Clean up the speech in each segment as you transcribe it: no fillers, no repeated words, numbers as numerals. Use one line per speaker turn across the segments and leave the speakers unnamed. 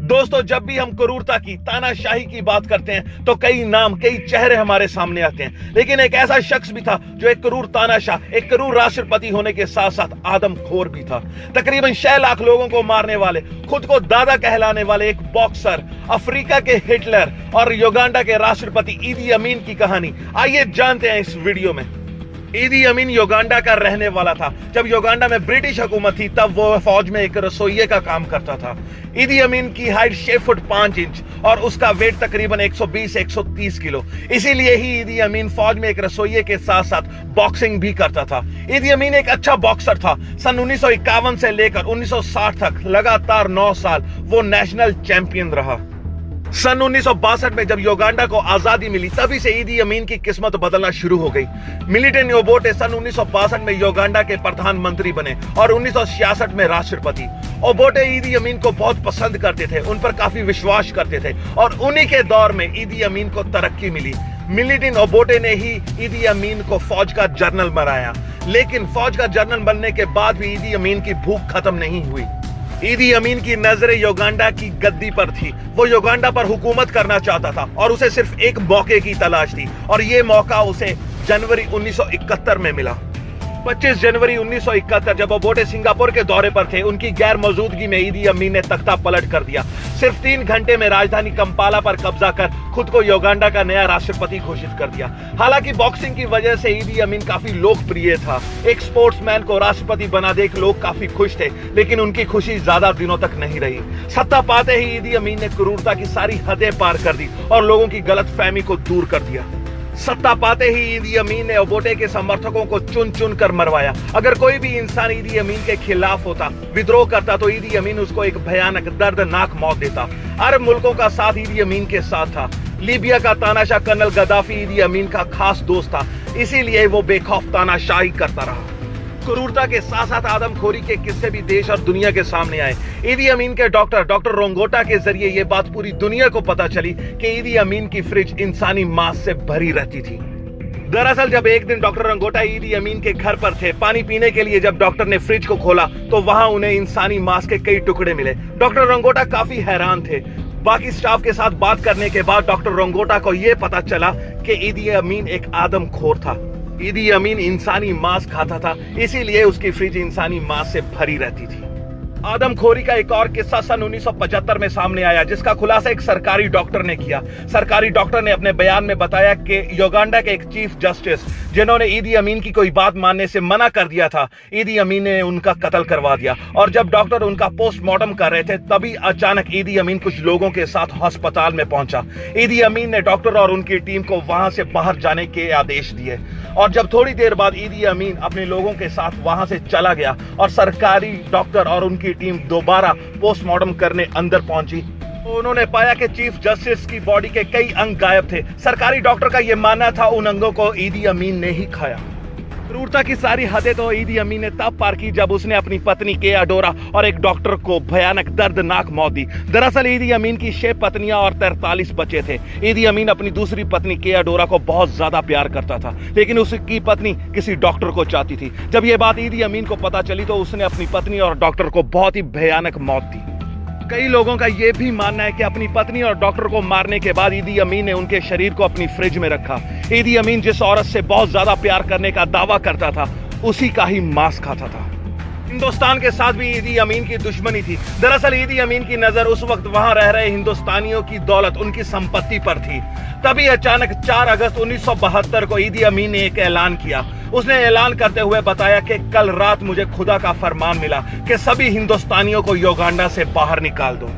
दोस्तों, जब भी हम क्रूरता की, तानाशाही की बात करते हैं तो कई नाम, कई चेहरे हमारे सामने आते हैं। लेकिन एक ऐसा शख्स भी था जो एक क्रूर तानाशाह, एक क्रूर राष्ट्रपति होने के साथ साथ आदमखोर भी था। तकरीबन 6 लाख लोगों को मारने वाले, खुद को दादा कहलाने वाले एक बॉक्सर, अफ्रीका के हिटलर और युगांडा के राष्ट्रपति ईदी अमीन की कहानी आइए जानते हैं इस वीडियो में। ईदी अमीन युगांडा का रहने वाला था। जब युगांडा में ब्रिटिश हुकूमत थी तब वो फौज में एक रसोइये का काम करता था। ईदी अमीन की हाइट 6 फुट 5 इंच और उसका वेट तकरीबन 120-130 किलो। इसीलिए ही ईदी अमीन फौज में एक रसोइये के साथ साथ बॉक्सिंग भी करता था। ईदी अमीन एक अच्छा बॉक्सर था। सन 1951 से लेकर 1960 तक लगातार 9 साल वो नेशनल चैंपियन रहा। सन 1962 में जब युगांडा को आजादी मिली तभी से ईदी अमीन की किस्मत बदलना शुरू हो गई। मिलिटेंट ओबोटे सन 1962 में युगांडा के प्रधानमंत्री बने और 1966 में राष्ट्रपति। ओबोटे ईदी अमीन को बहुत पसंद करते थे, उन पर काफी विश्वास करते थे और उन्हीं के दौर में ईदी अमीन को तरक्की मिली। मिलिटेंट ओबोटे ने ही ईदी अमीन को फौज का जनरल बनाया। लेकिन फौज का जनरल बनने के बाद भी ईदी अमीन की भूख खत्म नहीं हुई। ईदी अमीन की नजरें युगांडा की गद्दी पर थी। वो युगांडा पर हुकूमत करना चाहता था और उसे सिर्फ एक मौके की तलाश थी और ये मौका उसे जनवरी 1971 में मिला। 25 जनवरी 1971 जब ओबोटे सिंगापुर के दौरे पर थे, उनकी गैर मौजूदगी में ईदी अमीन ने तख्ता पलट कर दिया। सिर्फ 3 घंटे में राजधानी कंपाला पर कब्जा कर खुद को युगांडा का नया राष्ट्रपति घोषित कर दिया। हालांकि बॉक्सिंग की वजह से ईदी अमीन काफी लोकप्रिय था। एक स्पोर्ट्समैन को राष्ट्रपति बना देख लोग काफी खुश थे, लेकिन उनकी खुशी ज्यादा दिनों तक नहीं रही। सत्ता पाते ही ईदी अमीन ने क्रूरता की सारी हदें पार कर दी और लोगों की गलतफहमी को दूर कर दिया। सत्ता पाते ही ईदी अमीन ने ओबोटे के समर्थकों को चुन चुन कर मरवाया। अगर कोई भी इंसान ईदी अमीन के खिलाफ होता, विद्रोह करता, तो ईदी अमीन उसको एक भयानक दर्दनाक मौत देता। अरब मुल्कों का साथ ईदी अमीन के साथ था। लीबिया का तानाशाह कर्नल गद्दाफी ईदी अमीन का खास दोस्त था, इसीलिए वो बेखौफ तानाशाही करता रहा। क्रूरता के साथ साथ आदमखोरी के किस्से भी देश और दुनिया के सामने आए। ईदी अमीन के डॉक्टर रोंगोटा के जरिए ये बात पूरी दुनिया को पता चली कि ईदी अमीन की फ्रिज इंसानी मांस से भरी रहती थी। दरअसल जब एक दिन डॉक्टर रोंगोटा ईदी अमीन के घर पर थे, पानी पीने के लिए जब डॉक्टर ने फ्रिज को खोला तो वहां उन्हें इंसानी मांस के कई टुकड़े मिले। डॉक्टर रोंगोटा काफी हैरान थे। बाकी स्टाफ के साथ बात करने के बाद डॉक्टर रोंगोटा को यह पता चला कि ईदी अमीन एक आदमखोर था। ईदी अमीन इंसानी मांस खाता था, इसीलिए उसकी फ्रिज इंसानी मांस से भरी रहती थी। आदमखोरी का एक और किस्सा सन 1975 में सामने आया, जिसका खुलासा एक सरकारी डॉक्टर ने किया। सरकारी डॉक्टर ने अपने बयान में बताया कि युगांडा के एक चीफ जस्टिस, जिन्होंने ईदी अमीन की कोई बात मानने से मना कर दिया था, ईदी अमीन ने उनका कत्ल करवा दिया। और जब डॉक्टर उनका पोस्टमार्टम कर रहे थे तभी अचानक ईदी अमीन कुछ लोगों के साथ अस्पताल में पहुंचा। ईदी अमीन ने डॉक्टर और उनकी टीम को वहां से बाहर जाने के आदेश दिए और जब थोड़ी देर बाद ईदी अमीन अपने लोगों के साथ वहां से चला गया और सरकारी डॉक्टर और उनकी टीम दोबारा पोस्टमार्टम करने अंदर पहुंची, तो उन्होंने पाया कि चीफ जस्टिस की बॉडी के कई अंग गायब थे। सरकारी डॉक्टर का यह मानना था उन अंगों को ईदी अमीन ने ही खाया। क्रूरता की सारी हदें तो ईदी अमीन ने तब पार की जब उसने अपनी पत्नी केया डोरा और एक डॉक्टर को भयानक दर्दनाक मौत दी। दरअसल ईदी अमीन की 6 पत्नियां और 43 बच्चे थे। ईदी अमीन अपनी दूसरी पत्नी केया डोरा को बहुत ज्यादा प्यार करता था, लेकिन उसकी पत्नी किसी डॉक्टर को चाहती थी। जब यह बात ईदी अमीन को पता चली तो उसने अपनी पत्नी और डॉक्टर को बहुत ही भयानक मौत दी। कई लोगों का यह भी मानना है कि अपनी पत्नी और डॉक्टर को मारने के बाद ईदी अमीन ने उनके शरीर को अपनी फ्रिज में रखा। ईदी अमीन जिस औरत से बहुत ज्यादा प्यार करने का दावा करता था, उसी का ही मांस खाता था। हिंदुस्तान के साथ भी ईदी अमीन की दुश्मनी थी। दरअसल ईदी अमीन की नजर उस वक्त वहां रह रहे हिंदुस्तानियों की दौलत, उनकी संपत्ति पर थी। तभी अचानक 4 अगस्त 1972 को ईदी अमीन ने एक ऐलान किया। उसने ऐलान करते हुए बताया कि कल रात मुझे खुदा का फरमान मिला कि सभी हिंदुस्तानियों को युगांडा से बाहर निकाल दो।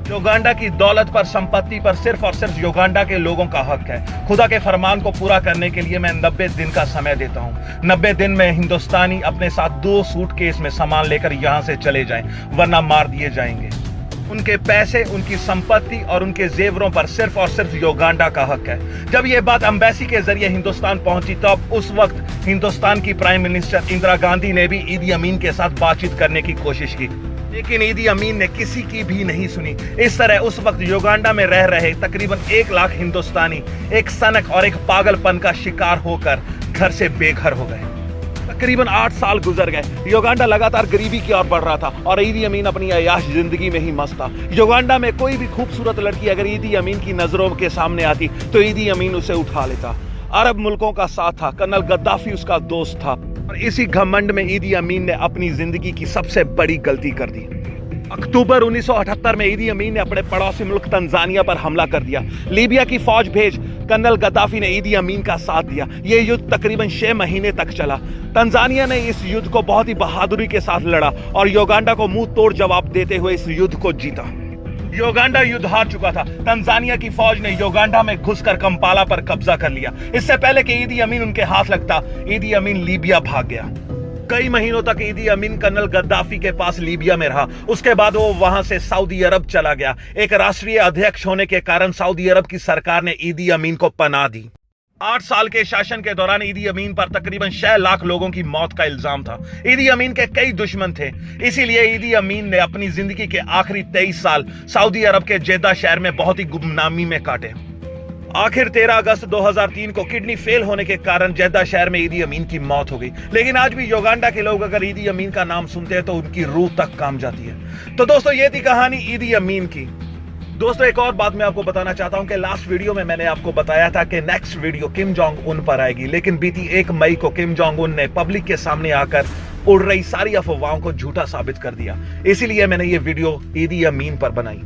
युगांडा की दौलत पर, संपत्ति पर सिर्फ और सिर्फ युगांडा के लोगों का हक है। खुदा के फरमान को पूरा करने के लिए मैं 90 दिन का समय देता हूँ। 90 दिन में हिंदुस्तानी अपने साथ 2 सूटकेस में सामान लेकर यहाँ से चले जाएं, वरना मार दिए जाएंगे। उनके पैसे, उनकी संपत्ति और उनके जेवरों पर सिर्फ और सिर्फ युगांडा का हक है। जब यह बात एम्बेसी के जरिए हिंदुस्तान पहुंची तब उस वक्त हिंदुस्तान की प्राइम मिनिस्टर इंदिरा गांधी ने भी ईदी अमीन के साथ बातचीत करने की कोशिश की, लेकिन ईदी अमीन ने किसी की भी नहीं सुनी। इस तरह उस वक्त युगांडा में रह रहे तकरीबन 1 लाख हिंदुस्तानी एक सनक और एक पागलपन का शिकार होकर घर से बेघर हो गए। तकरीबन 8 साल गुजर गए। युगांडा लगातार गरीबी की ओर बढ़ रहा था और ईदी अमीन अपनी अय्याश जिंदगी में ही मस्त था। युगांडा में कोई भी खूबसूरत लड़की अगर ईदी अमीन की नजरों के सामने आती तो ईदी अमीन उसे उठा लेता। अरब मुल्कों का साथ था, कर्नल गद्दाफी उसका दोस्त था और इसी घमंड में ईदी अमीन ने अपनी जिंदगी की सबसे बड़ी गलती कर दी। अक्टूबर 1978 में ईदी अमीन ने अपने पड़ोसी मुल्क तंजानिया पर हमला कर दिया। लीबिया की फौज भेज कर्नल गद्दाफी ने ईदी अमीन का साथ दिया। यह युद्ध तकरीबन 6 महीने तक चला। तंजानिया ने इस युद्ध को बहुत ही बहादुरी के साथ लड़ा और युगांडा को मुंह तोड़ जवाब देते हुए इस युद्ध को जीता। युगांडा युद्ध हार चुका था। तंजानिया की फौज ने युगांडा में घुसकर कंपाला पर कब्जा कर लिया। इससे पहले कि ईदी अमीन उनके हाथ लगता, ईदी अमीन लीबिया भाग गया। कई महीनों तक ईदी अमीन कर्नल गद्दाफी के पास लीबिया में रहा। उसके बाद वो वहां से सऊदी अरब चला गया। एक राष्ट्रीय अध्यक्ष होने के कारण सऊदी अरब की सरकार ने ईदी अमीन को पनाह दी। 8 साल के शासन के दौरान ईदी अमीन पर तकरीबन 6 लाख लोगों की मौत का इल्जाम था। ईदी अमीन के कई दुश्मन थे, इसीलिए ईदी अमीन ने अपनी जिंदगी के आखिरी 23 साल सऊदी अरब के जेद्दा शहर में बहुत ही गुमनामी में काटे। आखिर 13 अगस्त 2003 को किडनी फेल होने के कारण जेद्दा शहर में ईदी अमीन की मौत हो गई। लेकिन आज भी युगांडा के लोग अगर ईदी अमीन का नाम सुनते हैं तो उनकी रूह तक काम जाती है। तो दोस्तों, ये थी कहानी ईदी अमीन की। दोस्तों, एक और बात मैं आपको बताना चाहता हूं कि लास्ट वीडियो में मैंने आपको बताया था कि next video Kim Jong Un पर आएगी, लेकिन बीती 1 मई को किम जोंग उन ने पब्लिक के सामने आकर उड़ रही सारी अफवाहों को झूठा साबित कर दिया। इसीलिए मैंने ये वीडियो ईदी अमीन पर बनाई।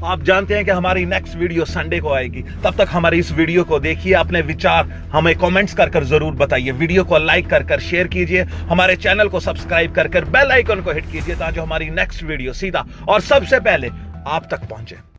आप जानते हैं कि हमारी नेक्स्ट वीडियो संडे को आएगी। तब तक हमारी इस वीडियो को देखिए, अपने विचार हमें कमेंट्स कर जरूर बताइए। वीडियो को लाइक कर शेयर कीजिए, हमारे चैनल को सब्सक्राइब कर बेल आइकन को हिट कीजिए ताकि हमारी नेक्स्ट वीडियो सीधा और सबसे पहले आप तक पहुंचे।